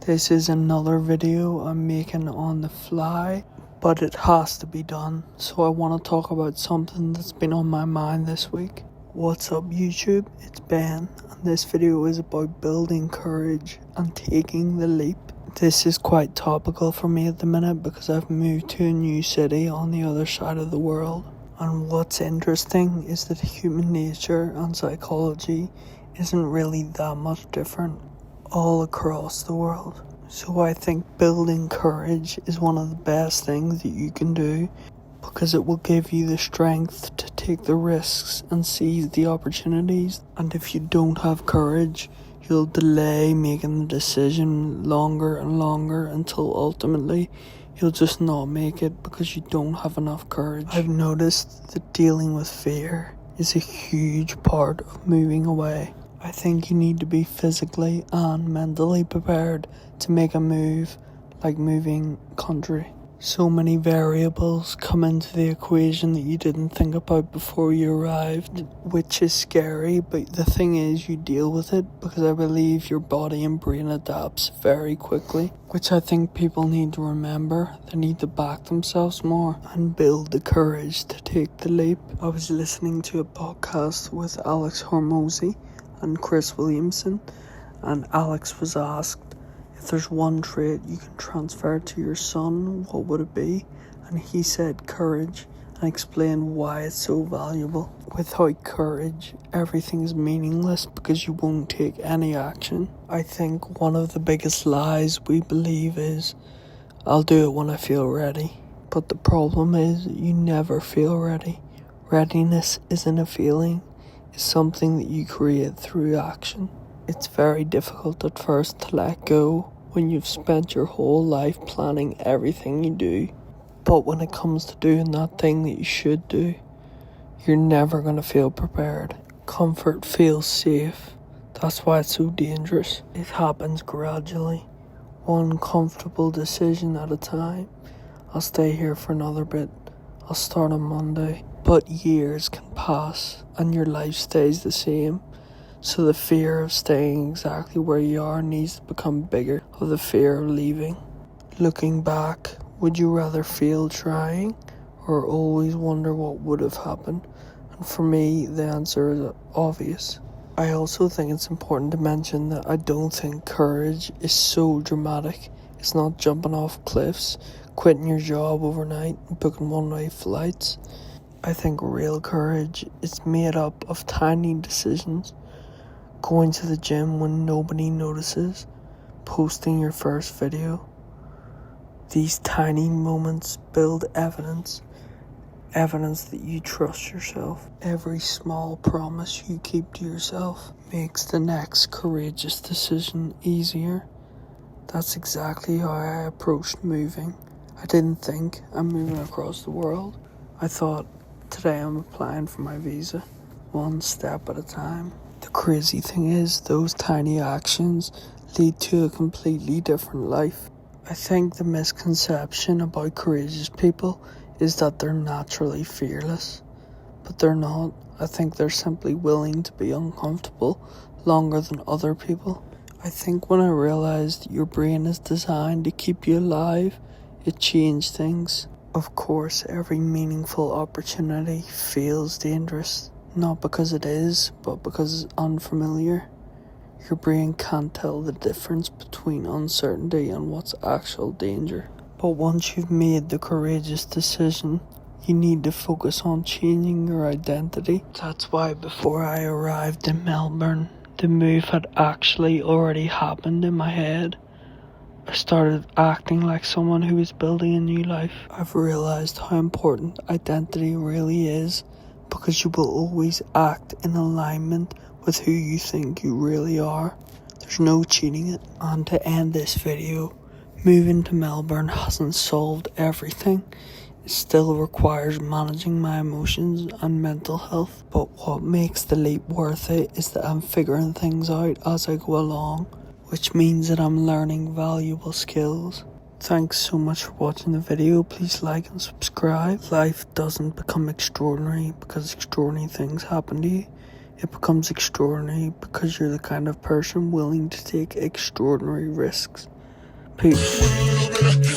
This is another video I'm making on the fly, but it has to be done. So I want to talk about something that's been on my mind this week. What's up YouTube? It's Ben, and this video is about building courage and taking the leap. This is quite topical for me at the minute because I've moved to a new city on the other side of the world. And what's interesting is that human nature and psychology isn't really that much different all across the world. So I think building courage is one of the best things that you can do because it will give you the strength to take the risks and seize the opportunities. And if you don't have courage, you'll delay making the decision longer and longer until ultimately you'll just not make it because you don't have enough courage. I've noticed that dealing with fear is a huge part of moving away. I think you need to be physically and mentally prepared to make a move, like moving country. So many variables come into the equation that you didn't think about before you arrived, which is scary, but the thing is you deal with it because I believe your body and brain adapts very quickly, which I think people need to remember. They need to back themselves more and build the courage to take the leap. I was listening to a podcast with Alex Hormozy and Chris Williamson, and Alex was asked, if there's one trait you can transfer to your son, what would it be? And he said courage, and explained why it's so valuable. Without courage, everything's meaningless because you won't take any action. I think one of the biggest lies we believe is, I'll do it when I feel ready. But the problem is, you never feel ready. Readiness isn't a feeling. Is something that you create through action. It's very difficult at first to let go when you've spent your whole life planning everything you do. But when it comes to doing that thing that you should do, you're never going to feel prepared. Comfort feels safe. That's why it's so dangerous. It happens gradually, one comfortable decision at a time. I'll stay here for another bit. I'll start on Monday. But years can pass and your life stays the same. So the fear of staying exactly where you are needs to become bigger of the fear of leaving. Looking back, would you rather fail trying or always wonder what would have happened? And for me, the answer is obvious. I also think it's important to mention that I don't think courage is so dramatic. It's not jumping off cliffs, quitting your job overnight, and booking one-way flights. I think real courage is made up of tiny decisions. Going to the gym when nobody notices. Posting your first video. These tiny moments build evidence. Evidence that you trust yourself. Every small promise you keep to yourself makes the next courageous decision easier. That's exactly how I approached moving. I didn't think I'm moving across the world. I thought, today I'm applying for my visa, one step at a time. The crazy thing is, those tiny actions lead to a completely different life. I think the misconception about courageous people is that they're naturally fearless, but they're not. I think they're simply willing to be uncomfortable longer than other people. I think when I realized your brain is designed to keep you alive, it changed things. Of course, every meaningful opportunity feels dangerous, not because it is, but because it's unfamiliar. Your brain can't tell the difference between uncertainty and what's actual danger. But once you've made the courageous decision, you need to focus on changing your identity. That's why before I arrived in Melbourne, the move had actually already happened in my head. I started acting like someone who was building a new life. I've realized how important identity really is because you will always act in alignment with who you think you really are. There's no cheating it. And to end this video, moving to Melbourne hasn't solved everything. It still requires managing my emotions and mental health. But what makes the leap worth it is that I'm figuring things out as I go along, which means that I'm learning valuable skills. Thanks so much for watching the video. Please like and subscribe. Life doesn't become extraordinary because extraordinary things happen to you. It becomes extraordinary because you're the kind of person willing to take extraordinary risks. Peace.